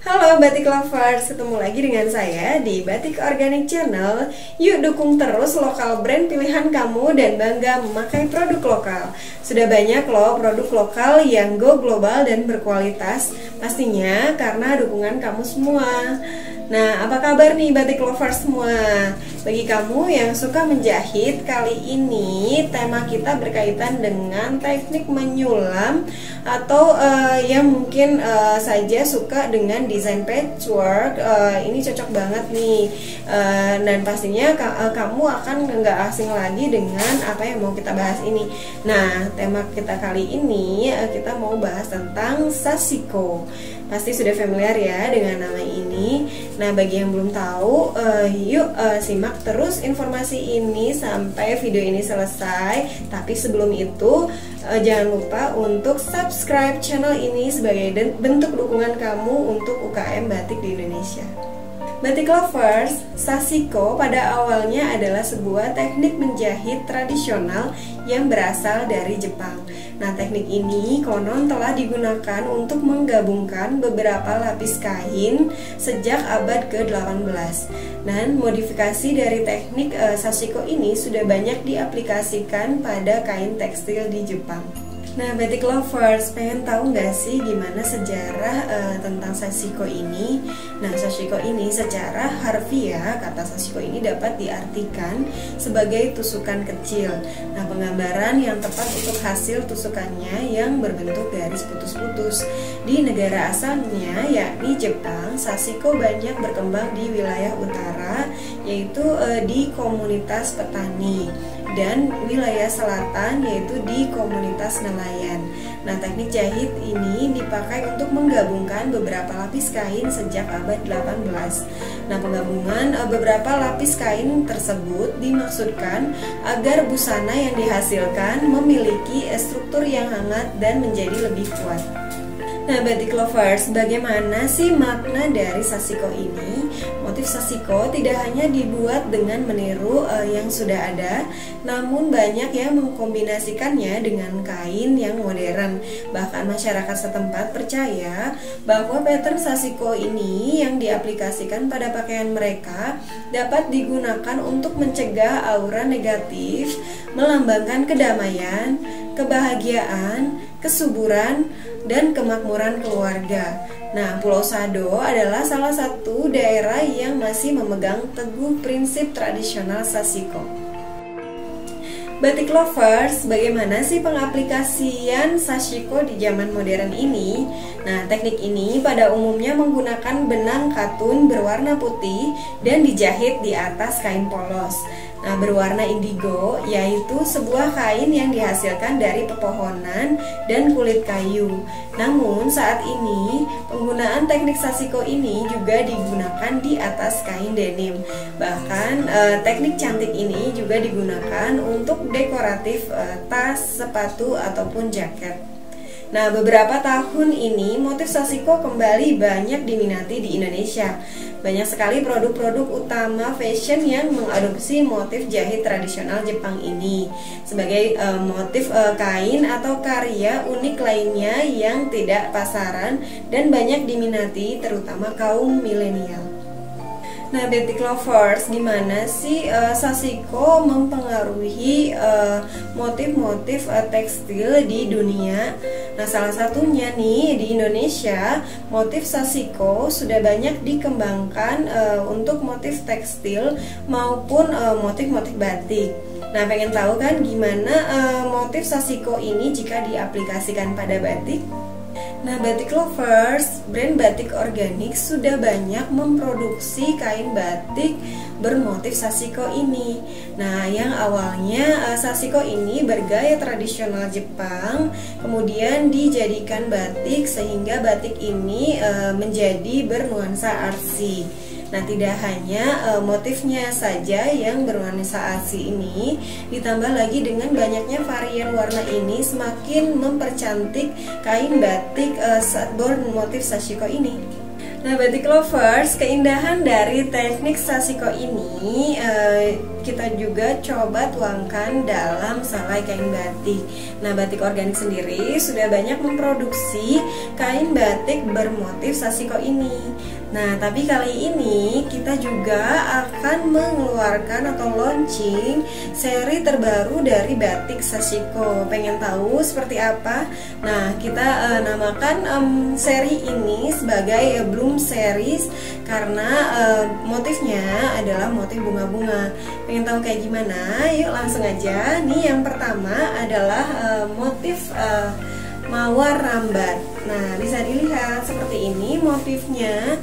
Halo Batik Lovers, ketemu lagi dengan saya di Batik Organik Channel. Yuk dukung terus lokal brand pilihan kamu dan bangga memakai produk lokal. Sudah banyak loh produk lokal yang go global dan berkualitas, pastinya karena dukungan kamu semua. Nah, apa kabar nih Batik Lovers semua? Bagi kamu yang suka menjahit, kali ini tema kita berkaitan dengan teknik menyulam atau yang mungkin saja suka dengan desain patchwork. Ini cocok banget nih, dan pastinya kamu akan nggak asing lagi dengan apa yang mau kita bahas ini. Nah, tema kita kali ini kita mau bahas tentang sashiko. Pasti sudah familiar ya dengan nama ini. Nah, bagi yang belum tahu, yuk simak terus informasi ini sampai video ini selesai. Tapi sebelum itu, jangan lupa untuk subscribe channel ini sebagai bentuk dukungan kamu untuk UKM batik di Indonesia. Batik Lovers, sashiko pada awalnya adalah sebuah teknik menjahit tradisional yang berasal dari Jepang. Nah, teknik ini konon telah digunakan untuk menggabungkan beberapa lapis kain sejak abad ke-18. Dan modifikasi dari teknik sashiko ini sudah banyak diaplikasikan pada kain tekstil di Jepang. Nah, Batik Lovers, pengen tahu nggak sih gimana sejarah tentang sashiko ini? Nah, sashiko ini secara harfiah, kata sashiko ini dapat diartikan sebagai tusukan kecil. Nah, penggambaran yang tepat untuk hasil tusukannya yang berbentuk garis putus-putus. Di negara asalnya, yakni Jepang, sashiko banyak berkembang di wilayah utara, yaitu di komunitas petani, dan wilayah selatan yaitu di komunitas nelayan. Nah, teknik jahit ini dipakai untuk menggabungkan beberapa lapis kain sejak abad 18. Nah, penggabungan beberapa lapis kain tersebut dimaksudkan agar busana yang dihasilkan memiliki struktur yang hangat dan menjadi lebih kuat. Nah, Batik Lovers, bagaimana sih makna dari sashiko ini? Motif sashiko tidak hanya dibuat dengan meniru yang sudah ada, namun banyak yang mengkombinasikannya dengan kain yang modern. Bahkan masyarakat setempat percaya bahwa pattern sashiko ini yang diaplikasikan pada pakaian mereka dapat digunakan untuk mencegah aura negatif, melambangkan kedamaian, kebahagiaan, kesuburan, dan kemakmuran keluarga. Nah, Pulau Sado adalah salah satu daerah yang masih memegang teguh prinsip tradisional sashiko. Batik Lovers, bagaimana sih pengaplikasian sashiko di zaman modern ini? Nah, teknik ini pada umumnya menggunakan benang katun berwarna putih dan dijahit di atas kain polos. Nah, berwarna indigo yaitu sebuah kain yang dihasilkan dari pepohonan dan kulit kayu. Namun saat ini penggunaan teknik sashiko ini juga digunakan di atas kain denim. Bahkan teknik cantik ini juga digunakan untuk dekoratif tas, sepatu ataupun jaket. Nah, beberapa tahun ini motif sashiko kembali banyak diminati di Indonesia. Banyak sekali produk-produk utama fashion yang mengadopsi motif jahit tradisional Jepang ini sebagai motif kain atau karya unik lainnya yang tidak pasaran dan banyak diminati terutama kaum milenial. Nah, Batik Lovers, gimana sih sashiko mempengaruhi motif-motif tekstil di dunia? Nah, salah satunya nih di Indonesia, motif sashiko sudah banyak dikembangkan untuk motif tekstil maupun motif-motif batik. Nah, pengen tahu kan gimana motif sashiko ini jika diaplikasikan pada batik? Nah, Batik Lovers, brand batik organik sudah banyak memproduksi kain batik bermotif sashiko ini. Nah, yang awalnya sashiko ini bergaya tradisional Jepang, kemudian dijadikan batik sehingga batik ini menjadi bernuansa artsy. Nah, tidak hanya motifnya saja yang bernuansa artsy ini, ditambah lagi dengan banyaknya varian warna ini semakin mempercantik kain batik bermotif sashiko ini. Nah, batik lovers, keindahan dari teknik sashiko ini kita juga coba tuangkan dalam selai kain batik. Nah, batik organik sendiri sudah banyak memproduksi kain batik bermotif sashiko ini. Nah, tapi kali ini kita juga akan mengeluarkan atau launching seri terbaru dari batik sashiko. Pengen tahu seperti apa? Nah, kita namakan seri ini sebagai Bloom Series karena motifnya adalah motif bunga-bunga. Pengen tahu kayak gimana? Yuk langsung aja. Nih yang pertama adalah motif mawar rambat. Nah, bisa dilihat seperti ini motifnya.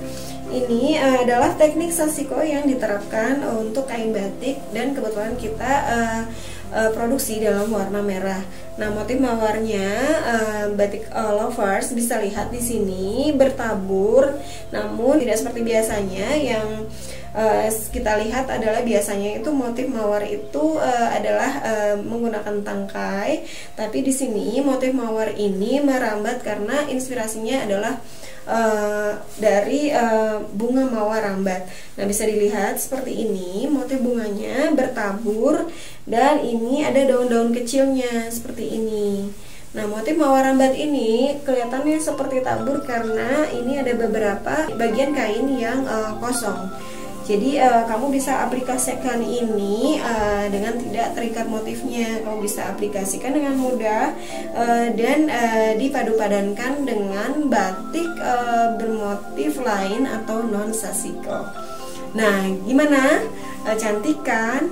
Ini adalah teknik sashiko yang diterapkan untuk kain batik dan kebetulan kita produksi dalam warna merah. Nah, motif mawarnya batik lovers bisa lihat di sini bertabur, namun tidak seperti biasanya yang kita lihat adalah biasanya itu motif mawar itu adalah menggunakan tangkai, tapi di sini motif mawar ini merambat karena inspirasinya adalah dari bunga mawar rambat. Nah, bisa dilihat seperti ini motif bunganya bertabur dan ini ada daun-daun kecilnya seperti ini. Nah, motif mawar rambat ini kelihatannya seperti tabur karena ini ada beberapa bagian kain yang kosong. Jadi kamu bisa aplikasikan ini dengan tidak terikat motifnya. Kamu bisa aplikasikan dengan mudah dan dipadu-padankan dengan batik bermotif lain atau non sashiko. Nah, gimana? Cantik kan?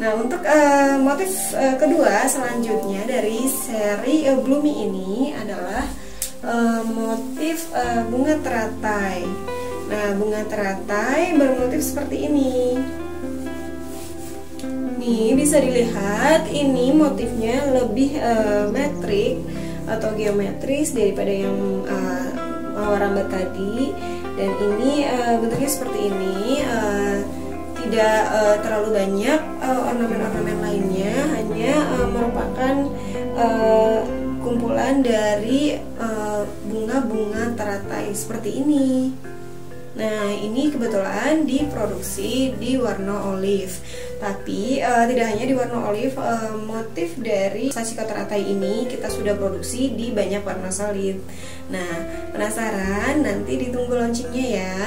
Nah, untuk motif kedua selanjutnya dari seri Bloomy ini adalah motif bunga teratai. Nah, bunga teratai bermotif seperti ini. Nih, bisa dilihat ini motifnya lebih metrik atau geometris daripada yang mawar rambat tadi. Dan ini bentuknya seperti ini, tidak terlalu banyak ornamen-ornamen lainnya, hanya merupakan kumpulan dari bunga-bunga teratai seperti ini. Nah, ini kebetulan diproduksi di warna olive. Tapi tidak hanya di warna olive, motif dari sashiko teratai ini kita sudah produksi di banyak warna solid. Nah, penasaran? Nanti ditunggu launchingnya ya.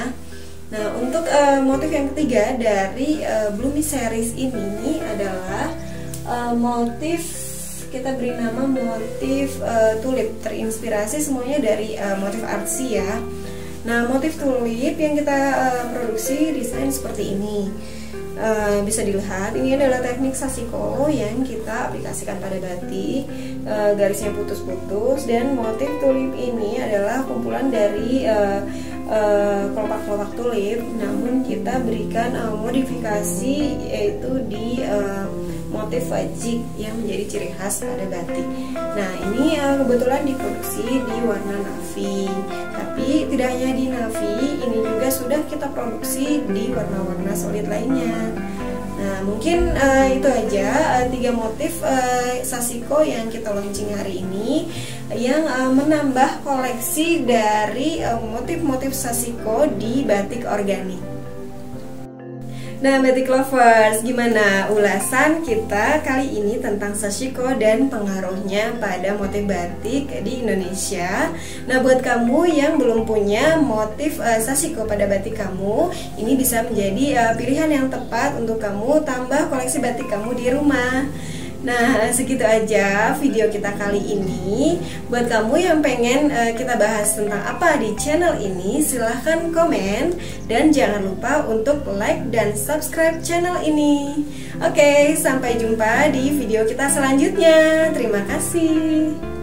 Nah, untuk motif yang ketiga dari Bloomy Series ini adalah motif, kita beri nama motif tulip, terinspirasi semuanya dari motif artsy ya. Nah, motif tulip yang kita produksi desain seperti ini. Bisa dilihat ini adalah teknik sashiko yang kita aplikasikan pada batik. Garisnya putus-putus dan motif tulip ini adalah kumpulan dari kelopak-kelopak tulip, namun kita berikan modifikasi yaitu di motif wajik yang menjadi ciri khas pada batik. Nah, ini kebetulan diproduksi di warna navy. Tapi tidak hanya di navy, ini juga sudah kita produksi di warna-warna solid lainnya. Nah, mungkin itu aja 3 motif sashiko yang kita launching hari ini yang menambah koleksi dari motif-motif sashiko di batik organik. Nah, batik lovers, gimana ulasan kita kali ini tentang sashiko dan pengaruhnya pada motif batik di Indonesia? Nah, buat kamu yang belum punya motif sashiko pada batik kamu, ini bisa menjadi pilihan yang tepat untuk kamu tambah koleksi batik kamu di rumah. Nah, segitu aja video kita kali ini. Buat kamu yang pengen kita bahas tentang apa di channel ini, silahkan komen dan jangan lupa untuk like dan subscribe channel ini. Oke, sampai jumpa di video kita selanjutnya. Terima kasih.